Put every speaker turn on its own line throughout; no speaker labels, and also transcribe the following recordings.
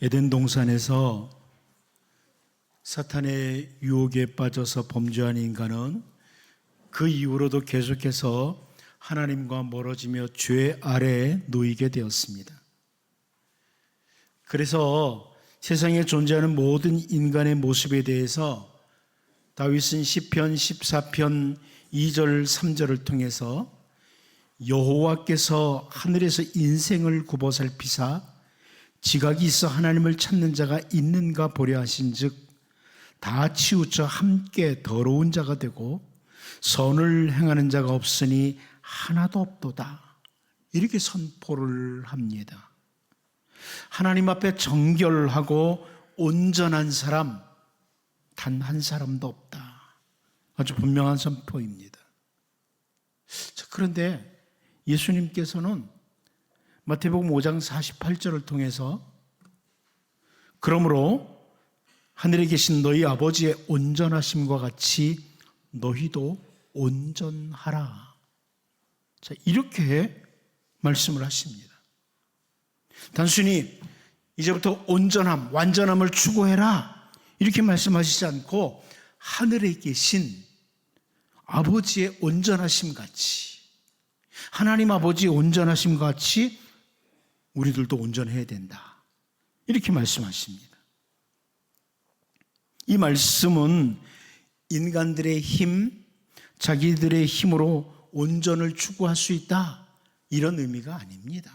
에덴 동산에서 사탄의 유혹에 빠져서 범죄한 인간은 그 이후로도 계속해서 하나님과 멀어지며 죄 아래에 놓이게 되었습니다. 그래서 세상에 존재하는 모든 인간의 모습에 대해서 다윗은 시편 14편 2절 3절을 통해서 여호와께서 하늘에서 인생을 굽어 살피사 지각이 있어 하나님을 찾는 자가 있는가 보려 하신즉 다 치우쳐 함께 더러운 자가 되고 선을 행하는 자가 없으니 하나도 없도다, 이렇게 선포를 합니다. 하나님 앞에 정결하고 온전한 사람 단 한 사람도 없다. 아주 분명한 선포입니다. 그런데 예수님께서는 마태복음 5장 48절을 통해서 그러므로 하늘에 계신 너희 아버지의 온전하심과 같이 너희도 온전하라, 이렇게 말씀을 하십니다. 단순히 이제부터 온전함, 완전함을 추구해라 이렇게 말씀하시지 않고 하늘에 계신 아버지의 온전하심 같이, 하나님 아버지의 온전하심 같이 우리들도 온전해야 된다, 이렇게 말씀하십니다. 이 말씀은 인간들의 힘, 자기들의 힘으로 온전을 추구할 수 있다, 이런 의미가 아닙니다.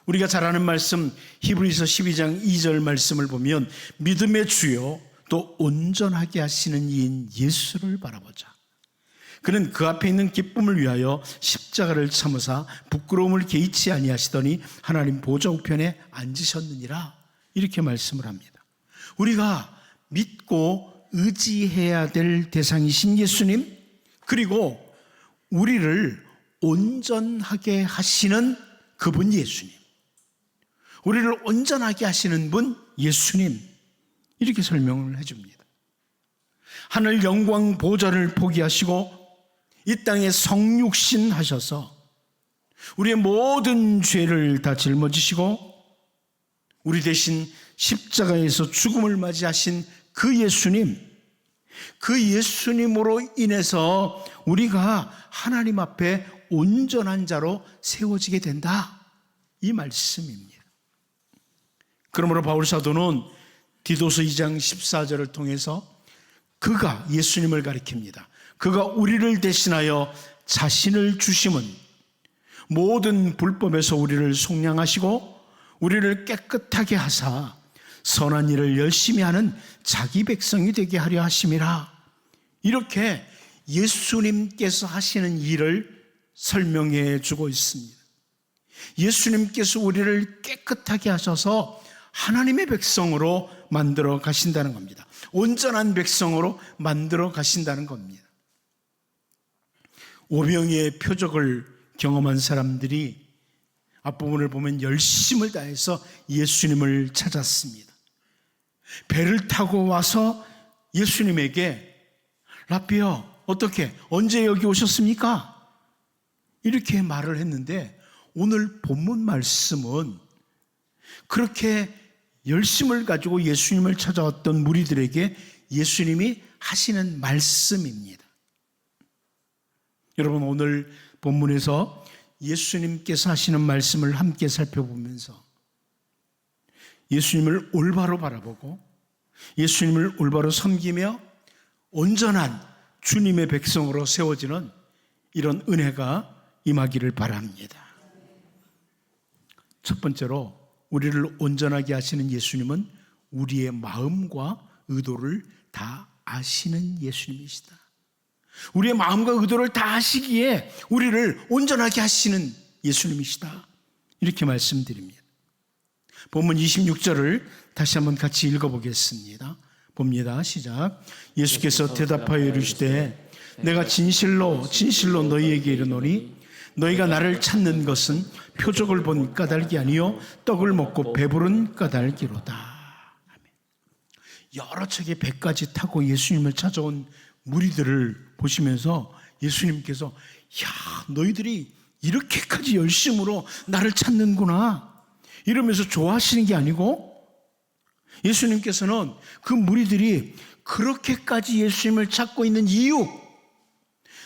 우리가 잘 아는 말씀 히브리서 12장 2절 말씀을 보면 믿음의 주요 또 온전하게 하시는 이인 예수를 바라보자. 그는 그 앞에 있는 기쁨을 위하여 십자가를 참으사 부끄러움을 개의치 아니하시더니 하나님 보좌 우편에 앉으셨느니라, 이렇게 말씀을 합니다. 우리가 믿고 의지해야 될 대상이신 예수님, 그리고 우리를 온전하게 하시는 그분 예수님, 우리를 온전하게 하시는 분 예수님, 이렇게 설명을 해줍니다. 하늘 영광 보좌를 포기하시고 이 땅에 성육신 하셔서 우리의 모든 죄를 다 짊어지시고 우리 대신 십자가에서 죽음을 맞이하신 그 예수님, 그 예수님으로 인해서 우리가 하나님 앞에 온전한 자로 세워지게 된다, 이 말씀입니다. 그러므로 바울 사도는 디도서 2장 14절을 통해서 그가, 예수님을 가리킵니다. 그가 우리를 대신하여 자신을 주심은 모든 불법에서 우리를 속량하시고 우리를 깨끗하게 하사 선한 일을 열심히 하는 자기 백성이 되게 하려 하심이라, 이렇게 예수님께서 하시는 일을 설명해 주고 있습니다. 예수님께서 우리를 깨끗하게 하셔서 하나님의 백성으로 만들어 가신다는 겁니다. 온전한 백성으로 만들어 가신다는 겁니다. 오병이의 표적을 경험한 사람들이 앞부분을 보면 열심을 다해서 예수님을 찾았습니다. 배를 타고 와서 예수님에게 라삐어, 어떻게, 언제 여기 오셨습니까? 이렇게 말을 했는데 오늘 본문 말씀은 그렇게 열심을 가지고 예수님을 찾아왔던 무리들에게 예수님이 하시는 말씀입니다. 여러분, 오늘 본문에서 예수님께서 하시는 말씀을 함께 살펴보면서 예수님을 올바로 바라보고 예수님을 올바로 섬기며 온전한 주님의 백성으로 세워지는 이런 은혜가 임하기를 바랍니다. 첫 번째로 우리를 온전하게 하시는 예수님은 우리의 마음과 의도를 다 아시는 예수님이시다. 우리의 마음과 의도를 다 아시기에 우리를 온전하게 하시는 예수님이시다, 이렇게 말씀드립니다. 본문 26절을 다시 한번 같이 읽어보겠습니다. 봅니다. 시작. 예수께서 대답하여 이르시되 내가 진실로 진실로 너희에게 이르노니 너희가 나를 찾는 것은 표적을 본 까닭이 아니요 떡을 먹고 배부른 까닭이로다. 여러 척의 배까지 타고 예수님을 찾아온 무리들을 보시면서 예수님께서 야, 너희들이 이렇게까지 열심으로 나를 찾는구나, 이러면서 좋아하시는 게 아니고 예수님께서는 그 무리들이 그렇게까지 예수님을 찾고 있는 이유,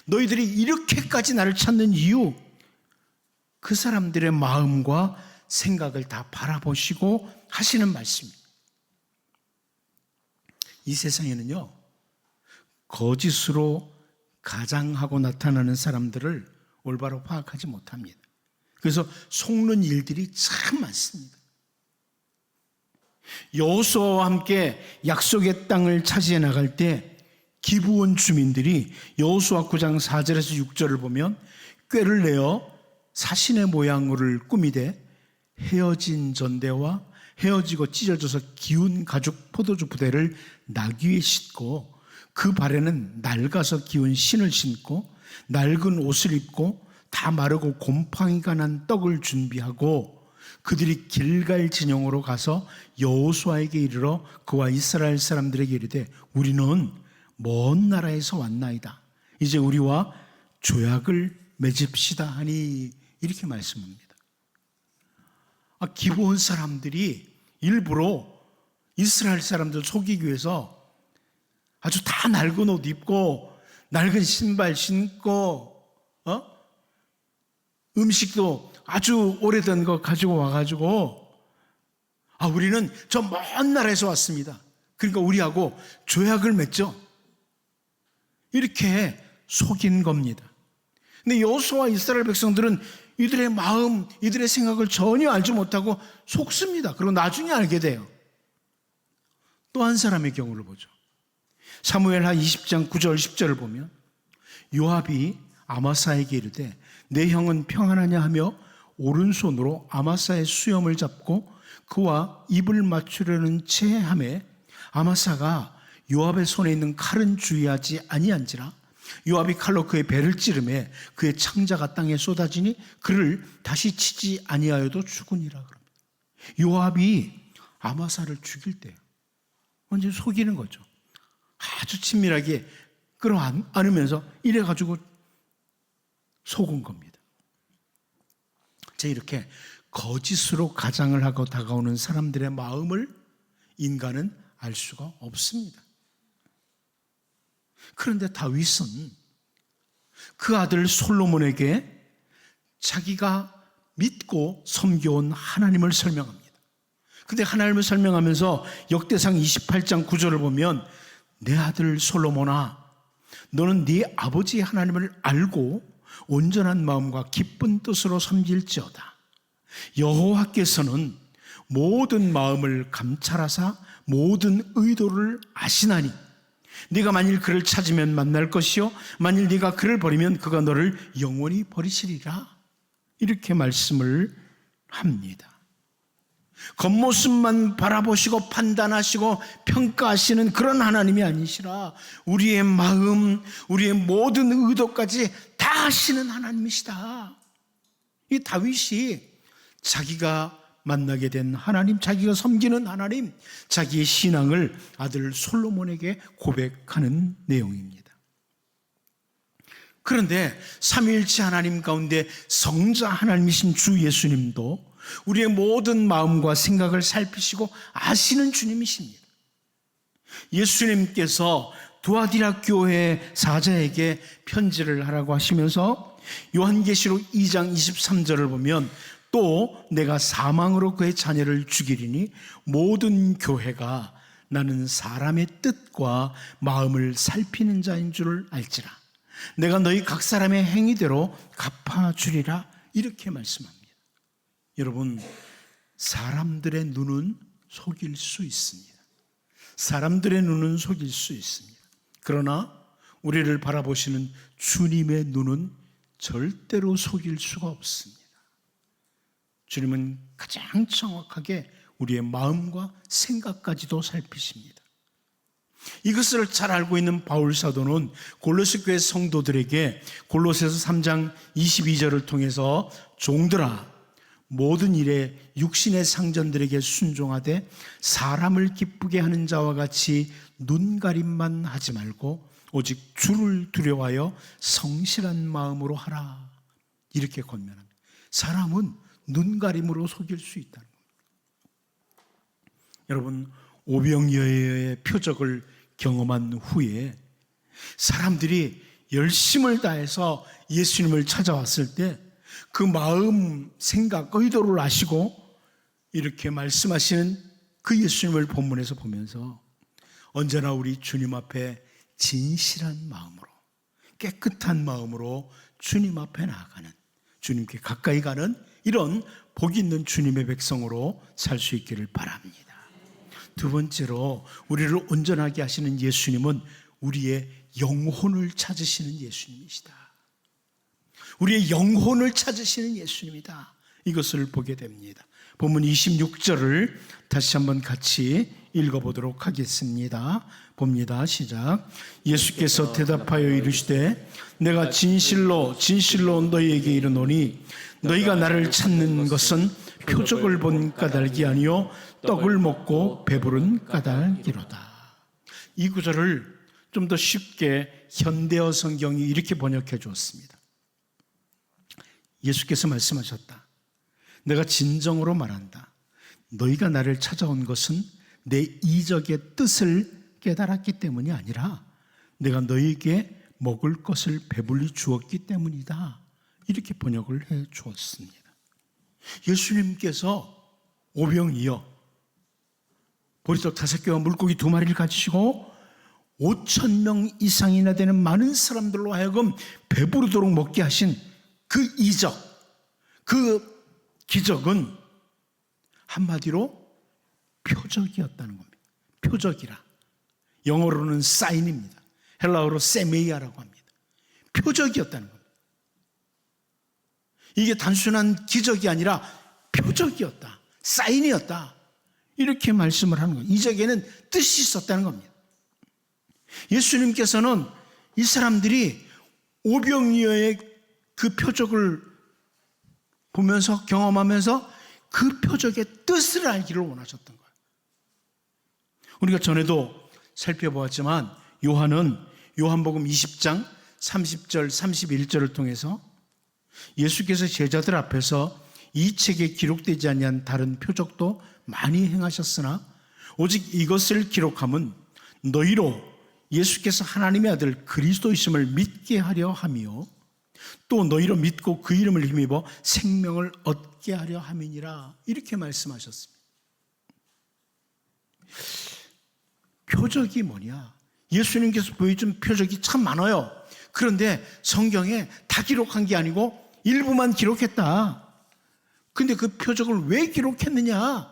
너희들이 이렇게까지 나를 찾는 이유, 그 사람들의 마음과 생각을 다 바라보시고 하시는 말씀입니다. 이 세상에는요, 거짓으로 가장하고 나타나는 사람들을 올바로 파악하지 못합니다. 그래서 속는 일들이 참 많습니다. 여호수아와 함께 약속의 땅을 차지해 나갈 때 기브온 주민들이 여호수아 9장 4절에서 6절을 보면 꾀를 내어 사신의 모양을 꾸미되 헤어진 전대와 헤어지고 찢어져서 기운 가죽 포도주 부대를 나귀에 싣고 그 발에는 낡아서 기운 신을 신고 낡은 옷을 입고 다 마르고 곰팡이가 난 떡을 준비하고 그들이 길갈 진영으로 가서 여호수아에게 이르러 그와 이스라엘 사람들에게 이르되 우리는 먼 나라에서 왔나이다. 이제 우리와 조약을 맺읍시다 하니 이렇게 말씀합니다. 기브온 사람들이 일부러 이스라엘 사람들 속이기 위해서 아주 다 낡은 옷 입고 낡은 신발 신고 음식도 아주 오래된 거 가지고 와가지고 우리는 저 먼 나라에서 왔습니다. 그러니까 우리하고 조약을 맺죠. 이렇게 속인 겁니다. 근데 여호수아와 이스라엘 백성들은 이들의 마음, 이들의 생각을 전혀 알지 못하고 속습니다. 그리고 나중에 알게 돼요. 또 한 사람의 경우를 보죠. 사무엘하 20장 9절 10절을 보면 요압이 아마사에게 이르되 내 형은 평안하냐 하며 오른손으로 아마사의 수염을 잡고 그와 입을 맞추려는 체함에 아마사가 요압의 손에 있는 칼은 주의하지 아니한지라 요압이 칼로 그의 배를 찌르매 그의 창자가 땅에 쏟아지니 그를 다시 치지 아니하여도 죽으니라 그럽니다. 요압이 아마사를 죽일 때 완전히 속이는 거죠. 아주 친밀하게 끌어안으면서 이래가지고 속은 겁니다. 이렇게 거짓으로 가장을 하고 다가오는 사람들의 마음을 인간은 알 수가 없습니다. 그런데 다윗은 그 아들 솔로몬에게 자기가 믿고 섬겨온 하나님을 설명합니다. 근데 하나님을 설명하면서 역대상 28장 9절을 보면 내 아들 솔로몬아 너는 네 아버지 하나님을 알고 온전한 마음과 기쁜 뜻으로 섬길지어다. 여호와께서는 모든 마음을 감찰하사 모든 의도를 아시나니 네가 만일 그를 찾으면 만날 것이요 만일 네가 그를 버리면 그가 너를 영원히 버리시리라. 이렇게 말씀을 합니다. 겉모습만 바라보시고 판단하시고 평가하시는 그런 하나님이 아니시라 우리의 마음, 우리의 모든 의도까지 다 아시는 하나님이시다. 이 다윗이 자기가 만나게 된 하나님, 자기가 섬기는 하나님, 자기의 신앙을 아들 솔로몬에게 고백하는 내용입니다. 그런데 삼위일체 하나님 가운데 성자 하나님이신 주 예수님도 우리의 모든 마음과 생각을 살피시고 아시는 주님이십니다. 예수님께서 두아디라 교회 사자에게 편지를 하라고 하시면서 요한계시록 2장 23절을 보면 또 내가 사망으로 그의 자녀를 죽이리니 모든 교회가 나는 사람의 뜻과 마음을 살피는 자인 줄을 알지라. 내가 너희 각 사람의 행위대로 갚아주리라. 이렇게 말씀합니다. 여러분, 사람들의 눈은 속일 수 있습니다. 사람들의 눈은 속일 수 있습니다. 그러나 우리를 바라보시는 주님의 눈은 절대로 속일 수가 없습니다. 주님은 가장 정확하게 우리의 마음과 생각까지도 살피십니다. 이것을 잘 알고 있는 바울 사도는 골로새 교회 성도들에게 골로새서 3장 22절을 통해서 종들아 모든 일에 육신의 상전들에게 순종하되 사람을 기쁘게 하는 자와 같이 눈가림만 하지 말고 오직 주를 두려워하여 성실한 마음으로 하라. 이렇게 권면합니다. 사람은 눈가림으로 속일 수 있다는 겁니다. 여러분, 오병이어의 표적을 경험한 후에 사람들이 열심을 다해서 예수님을 찾아왔을 때 그 마음, 생각, 의도를 아시고 이렇게 말씀하시는 그 예수님을 본문에서 보면서 언제나 우리 주님 앞에 진실한 마음으로, 깨끗한 마음으로 주님 앞에 나아가는, 주님께 가까이 가는 이런 복 있는 주님의 백성으로 살 수 있기를 바랍니다. 두 번째로 우리를 온전하게 하시는 예수님은 우리의 영혼을 찾으시는 예수님이시다. 우리의 영혼을 찾으시는 예수님이다. 이것을 보게 됩니다. 본문 26절을 다시 한번 같이 읽어보도록 하겠습니다. 봅니다. 시작. 예수께서 대답하여 이르시되 내가 진실로 진실로 너희에게 이르노니 너희가 나를 찾는 것은 표적을 본 까닭이 아니요 떡을 먹고 배부른 까닭이로다. 이 구절을 좀 더 쉽게 현대어 성경이 이렇게 번역해 주었습니다. 예수께서 말씀하셨다. 내가 진정으로 말한다. 너희가 나를 찾아온 것은 내 이적의 뜻을 깨달았기 때문이 아니라 내가 너희에게 먹을 것을 배불리 주었기 때문이다. 이렇게 번역을 해 주었습니다. 예수님께서 오병이어 보리떡 5개와 물고기 2마리를 가지시고 5,000명 이상이나 되는 많은 사람들로 하여금 배부르도록 먹게 하신 그 이적, 그 기적은 한마디로 표적이었다는 겁니다. 표적이라. 영어로는 사인입니다. 헬라어로 세메이아라고 합니다. 표적이었다는 겁니다. 이게 단순한 기적이 아니라 표적이었다. 사인이었다. 이렇게 말씀을 하는 거예요. 이적에는 뜻이 있었다는 겁니다. 예수님께서는 이 사람들이 오병이어의 그 표적을 보면서 경험하면서 그 표적의 뜻을 알기를 원하셨던 거예요. 우리가 전에도 살펴보았지만 요한은 요한복음 20장 30절 31절을 통해서 예수께서 제자들 앞에서 이 책에 기록되지 아니한 다른 표적도 많이 행하셨으나 오직 이것을 기록함은 너희로 예수께서 하나님의 아들 그리스도이심을 믿게 하려 함이요 또 너희로 믿고 그 이름을 힘입어 생명을 얻게 하려 함이니라. 이렇게 말씀하셨습니다. 표적이 뭐냐? 예수님께서 보여준 표적이 참 많아요. 그런데 성경에 다 기록한 게 아니고 일부만 기록했다. 근데 그 표적을 왜 기록했느냐?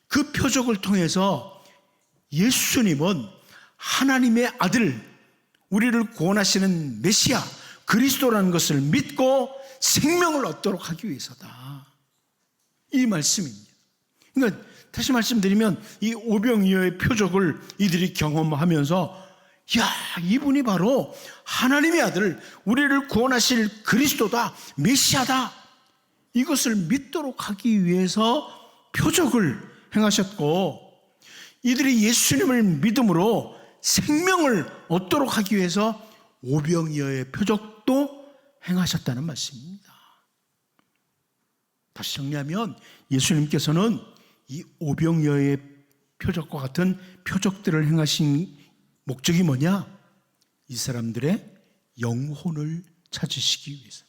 그 표적을 통해서 예수님은 하나님의 아들, 우리를 구원하시는 메시아 그리스도라는 것을 믿고 생명을 얻도록 하기 위해서다. 이 말씀입니다. 그러니까 다시 말씀드리면 이 오병이어의 표적을 이들이 경험하면서 야, 이분이 바로 하나님의 아들, 우리를 구원하실 그리스도다, 메시아다. 이것을 믿도록 하기 위해서 표적을 행하셨고 이들이 예수님을 믿음으로 생명을 얻도록 하기 위해서 오병이어의 표적도 행하셨다는 말씀입니다. 다시 정리하면 예수님께서는 이 오병이어의 표적과 같은 표적들을 행하신 목적이 뭐냐? 이 사람들의 영혼을 찾으시기 위해서.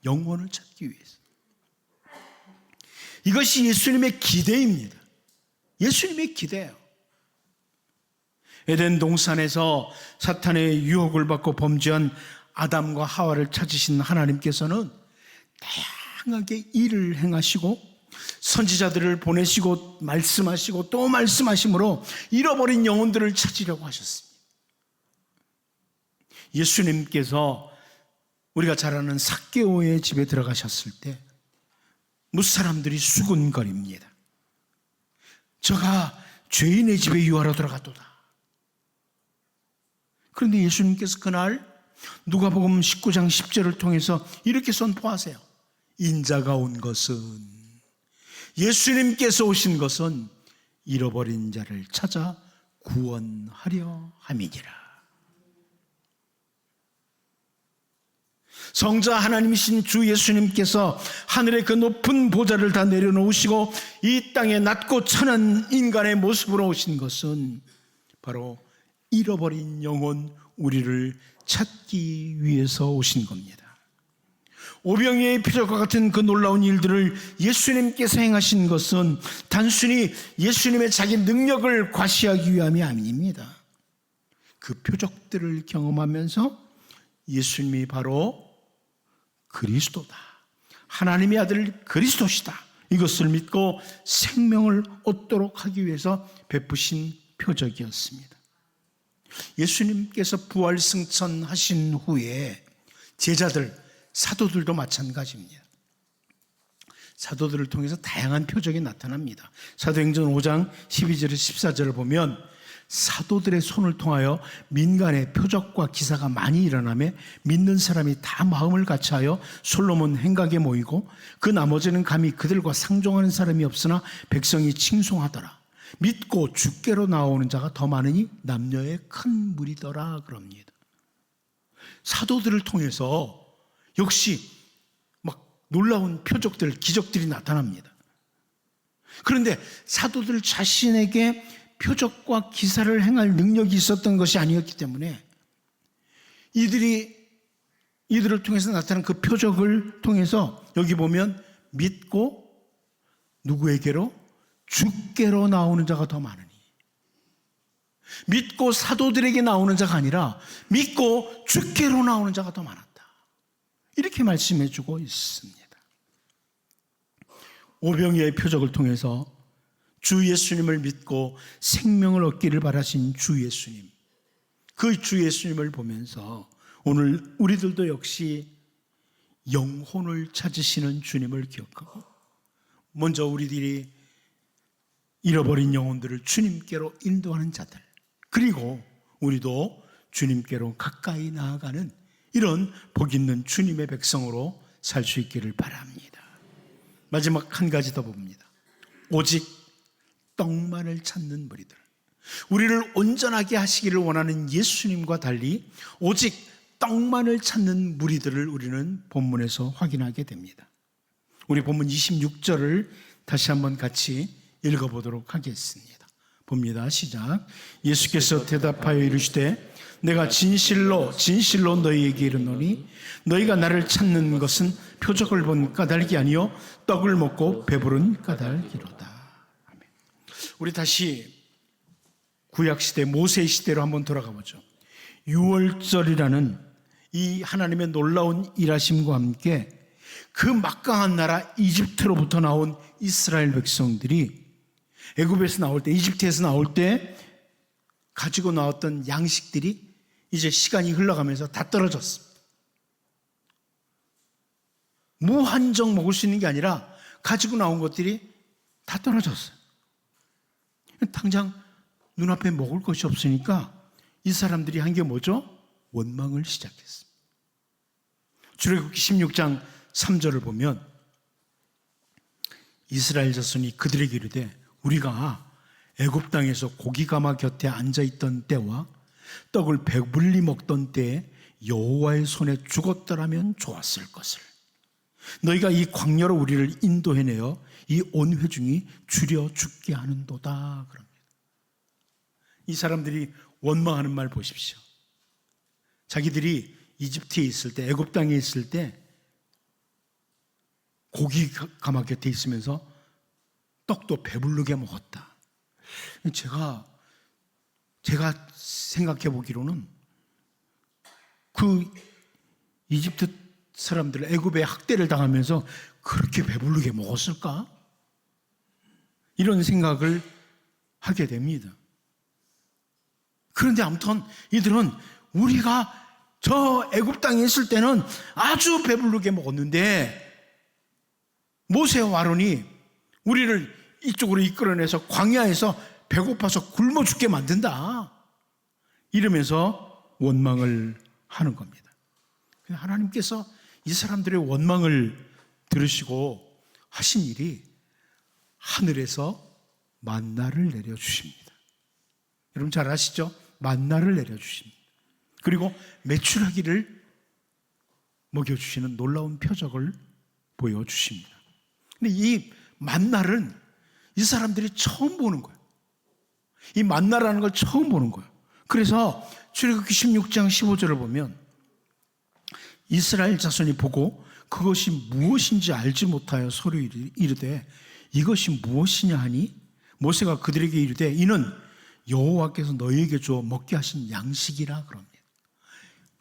영혼을 찾기 위해서. 이것이 예수님의 기대입니다. 예수님의 기대예요. 에덴 동산에서 사탄의 유혹을 받고 범죄한 아담과 하와를 찾으신 하나님께서는 다양하게 일을 행하시고 선지자들을 보내시고 말씀하시고 또 말씀하심으로 잃어버린 영혼들을 찾으려고 하셨습니다. 예수님께서 우리가 잘 아는 삭개오의 집에 들어가셨을 때 무사람들이 수군거립니다. 저가 죄인의 집에 유하러 들어갔도다. 그런데 예수님께서 그날 누가복음 19장 10절을 통해서 이렇게 선포하세요. 인자가 온 것은, 예수님께서 오신 것은 잃어버린 자를 찾아 구원하려 함이니라. 성자 하나님이신 주 예수님께서 하늘의 그 높은 보좌를 다 내려놓으시고 이 땅에 낮고 천한 인간의 모습으로 오신 것은 바로 잃어버린 영혼 우리를 찾기 위해서 오신 겁니다. 오병이의 표적과 같은 그 놀라운 일들을 예수님께서 행하신 것은 단순히 예수님의 자기 능력을 과시하기 위함이 아닙니다. 그 표적들을 경험하면서 예수님이 바로 그리스도다, 하나님의 아들 그리스도시다, 이것을 믿고 생명을 얻도록 하기 위해서 베푸신 표적이었습니다. 예수님께서 부활 승천하신 후에 제자들, 사도들도 마찬가지입니다. 사도들을 통해서 다양한 표적이 나타납니다. 사도행전 5장 12절에서 14절을 보면 사도들의 손을 통하여 민간의 표적과 기사가 많이 일어나며 믿는 사람이 다 마음을 같이하여 솔로몬 행각에 모이고 그 나머지는 감히 그들과 상종하는 사람이 없으나 백성이 칭송하더라. 믿고 주께로 나오는 자가 더 많으니 남녀의 큰 무리더라 그럽니다. 사도들을 통해서 역시 막 놀라운 표적들, 기적들이 나타납니다. 그런데 사도들 자신에게 표적과 기사를 행할 능력이 있었던 것이 아니었기 때문에 이들을 통해서 나타난 그 표적을 통해서 여기 보면 믿고 누구에게로? 주께로 나오는 자가 더 많으니, 믿고 사도들에게 나오는 자가 아니라 믿고 주께로 나오는 자가 더 많았다, 이렇게 말씀해 주고 있습니다. 오병이어의 표적을 통해서 주 예수님을 믿고 생명을 얻기를 바라신 주 예수님, 그 주 예수님을 보면서 오늘 우리들도 역시 영혼을 찾으시는 주님을 기억하고 먼저 우리들이 잃어버린 영혼들을 주님께로 인도하는 자들, 그리고 우리도 주님께로 가까이 나아가는 이런 복 있는 주님의 백성으로 살 수 있기를 바랍니다. 마지막 한 가지 더 봅니다. 오직 떡만을 찾는 무리들, 우리를 온전하게 하시기를 원하는 예수님과 달리 오직 떡만을 찾는 무리들을 우리는 본문에서 확인하게 됩니다. 우리 본문 26절을 다시 한번 같이 읽어보도록 하겠습니다. 봅니다. 시작. 예수께서 대답하여 이르시되 내가 진실로 진실로 너희에게 이르노니 너희가 나를 찾는 것은 표적을 본 까닭이 아니요 떡을 먹고 배부른 까닭이로다. 아멘. 우리 다시 구약시대 모세 시대로 한번 돌아가 보죠. 유월절이라는 이 하나님의 놀라운 일하심과 함께 그 막강한 나라 이집트로부터 나온 이스라엘 백성들이 애굽에서 나올 때, 이집트에서 나올 때 가지고 나왔던 양식들이 이제 시간이 흘러가면서 다 떨어졌습니다. 무한정 먹을 수 있는 게 아니라 가지고 나온 것들이 다 떨어졌어요. 당장 눈앞에 먹을 것이 없으니까 이 사람들이 한 게 뭐죠? 원망을 시작했습니다. 출애굽기 16장 3절을 보면 이스라엘 자손이 그들에게 이르되 우리가 애굽 땅에서 고기가마 곁에 앉아있던 때와 떡을 배불리 먹던 때에 여호와의 손에 죽었더라면 좋았을 것을, 너희가 이 광야로 우리를 인도해내어 이 온 회중이 줄여 죽게 하는도다 그럽니다. 이 사람들이 원망하는 말 보십시오. 자기들이 이집트에 있을 때, 애굽 땅에 있을 때 고기가마 곁에 있으면서 떡도 배부르게 먹었다. 제가 생각해 보기로는 그 이집트 사람들 애굽의 학대를 당하면서 그렇게 배부르게 먹었을까? 이런 생각을 하게 됩니다. 그런데 아무튼 이들은 우리가 저 애굽 땅에 있을 때는 아주 배부르게 먹었는데 모세와 아론이 우리를 이쪽으로 이끌어내서 광야에서 배고파서 굶어 죽게 만든다, 이러면서 원망을 하는 겁니다. 하나님께서 이 사람들의 원망을 들으시고 하신 일이 하늘에서 만나를 내려주십니다. 여러분 잘 아시죠? 만나를 내려주십니다. 그리고 메추라기를 먹여주시는 놀라운 표적을 보여주십니다. 근데 이 만나를 이 사람들이 처음 보는 거예요. 이 만나라는 걸 처음 보는 거예요. 그래서 출애굽기 16장 15절을 보면 이스라엘 자손이 보고 그것이 무엇인지 알지 못하여 서로 이르되 이것이 무엇이냐 하니 모세가 그들에게 이르되 이는 여호와께서 너희에게 주어 먹게 하신 양식이라 그럽니다.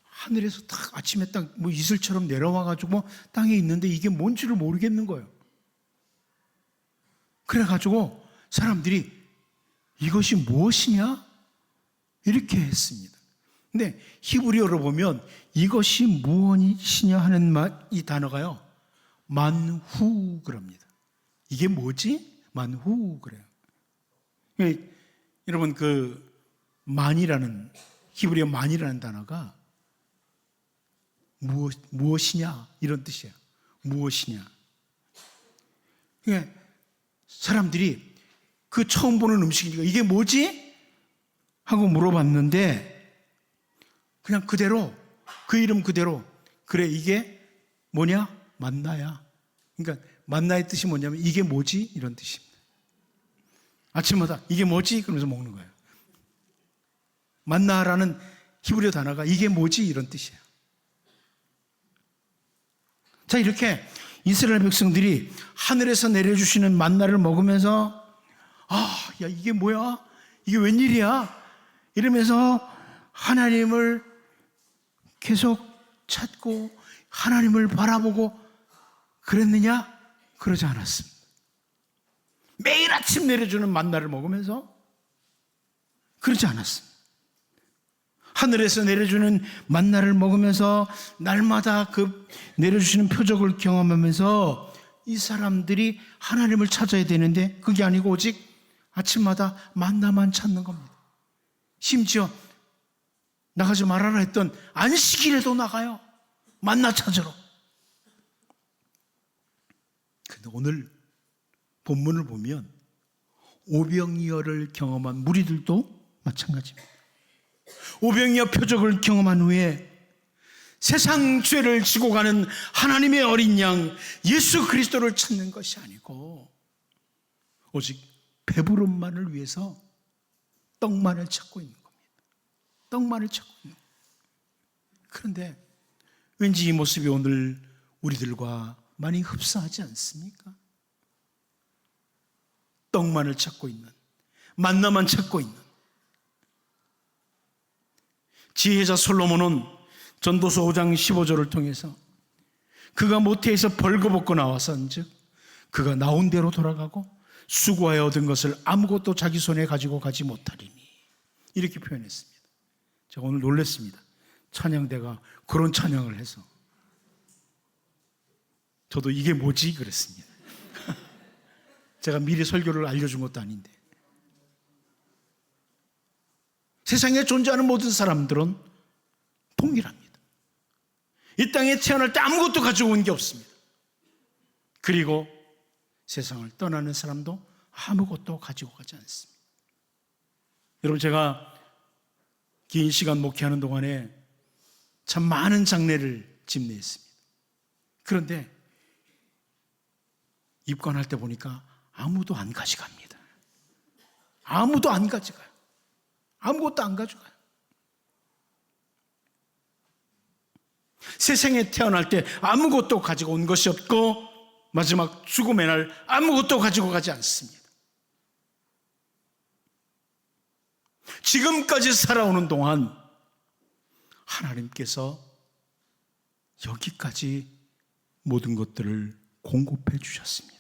하늘에서 딱 아침에 딱 뭐 이슬처럼 내려와가지고 땅에 있는데 이게 뭔지를 모르겠는 거예요. 그래가지고 사람들이 이것이 무엇이냐? 이렇게 했습니다. 근데 히브리어로 보면 이것이 무엇이냐 하는 이 단어가요, 만후 그럽니다. 이게 뭐지? 만후 그래요. 여러분 그 만이라는 히브리어 만이라는 단어가 무엇이냐 이런 뜻이에요. 무엇이냐. 그러니까 사람들이 그 처음 보는 음식이니까 이게 뭐지? 하고 물어봤는데 그냥 그대로 그 이름 그대로 그래 이게 뭐냐? 만나야. 그러니까 만나의 뜻이 뭐냐면 이게 뭐지? 이런 뜻입니다. 아침마다 이게 뭐지? 그러면서 먹는 거예요. 만나라는 히브리어 단어가 이게 뭐지? 이런 뜻이에요. 자, 이렇게 이스라엘 백성들이 하늘에서 내려주시는 만나를 먹으면서 야 이게 뭐야? 이게 웬일이야? 이러면서 하나님을 계속 찾고 하나님을 바라보고 그랬느냐? 그러지 않았습니다. 매일 아침 내려주는 만나를 먹으면서 그러지 않았습니다. 하늘에서 내려주는 만나를 먹으면서 날마다 그 내려주시는 표적을 경험하면서 이 사람들이 하나님을 찾아야 되는데 그게 아니고 오직 아침마다 만나만 찾는 겁니다. 심지어 나가지 말아라 했던 안식일에도 나가요. 만나 찾으러. 근데 오늘 본문을 보면 오병이어를 경험한 무리들도 마찬가지입니다. 오병이어 표적을 경험한 후에 세상 죄를 지고 가는 하나님의 어린 양 예수 그리스도를 찾는 것이 아니고 오직 배부름만을 위해서 떡만을 찾고 있는 겁니다. 떡만을 찾고 있는 겁니다. 그런데 왠지 이 모습이 오늘 우리들과 많이 흡사하지 않습니까? 떡만을 찾고 있는, 만나만 찾고 있는. 지혜자 솔로몬은 전도서 5장 15절을 통해서 그가 모태에서 벌거벗고 나와서인즉 그가 나온 대로 돌아가고 수고하여 얻은 것을 아무것도 자기 손에 가지고 가지 못하리니 이렇게 표현했습니다. 제가 오늘 놀랐습니다. 찬양대가 그런 찬양을 해서 저도 이게 뭐지? 그랬습니다. 제가 미리 설교를 알려준 것도 아닌데 세상에 존재하는 모든 사람들은 동일합니다. 이 땅에 태어날 때 아무것도 가지고 온 게 없습니다. 그리고 세상을 떠나는 사람도 아무것도 가지고 가지 않습니다. 여러분 제가 긴 시간 목회하는 동안에 참 많은 장례를 집례했습니다. 그런데 입관할 때 보니까 아무도 안 가져갑니다. 아무도 안 가져가요. 아무것도 안 가져가요. 세상에 태어날 때 아무것도 가지고 온 것이 없고 마지막 죽음의 날 아무것도 가지고 가지 않습니다. 지금까지 살아오는 동안 하나님께서 여기까지 모든 것들을 공급해 주셨습니다.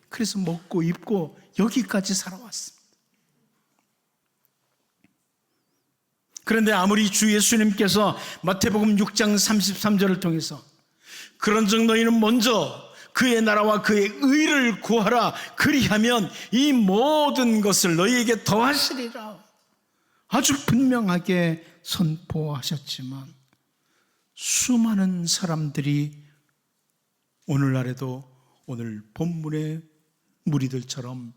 그래서 먹고 입고 여기까지 살아왔습니다. 그런데 아무리 주 예수님께서 마태복음 6장 33절을 통해서 그런즉 너희는 먼저 그의 나라와 그의 의를 구하라 그리하면 이 모든 것을 너희에게 더하시리라 아주 분명하게 선포하셨지만 수많은 사람들이 오늘날에도 오늘 본문의 무리들처럼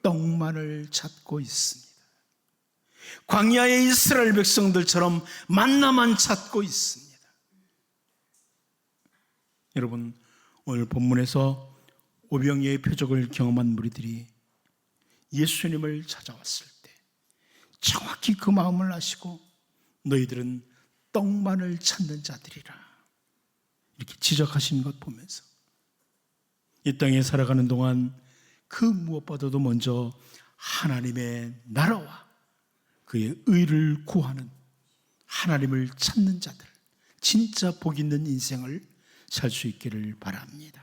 떡만을 찾고 있습니다. 광야의 이스라엘 백성들처럼 만나만 찾고 있습니다. 여러분, 오늘 본문에서 오병이의 표적을 경험한 무리들이 예수님을 찾아왔을 때 정확히 그 마음을 아시고 너희들은 떡만을 찾는 자들이라 이렇게 지적하시는 것 보면서 이 땅에 살아가는 동안 그 무엇보다도 먼저 하나님의 나라와 그의 의를 구하는 하나님을 찾는 자들, 진짜 복 있는 인생을 살 수 있기를 바랍니다.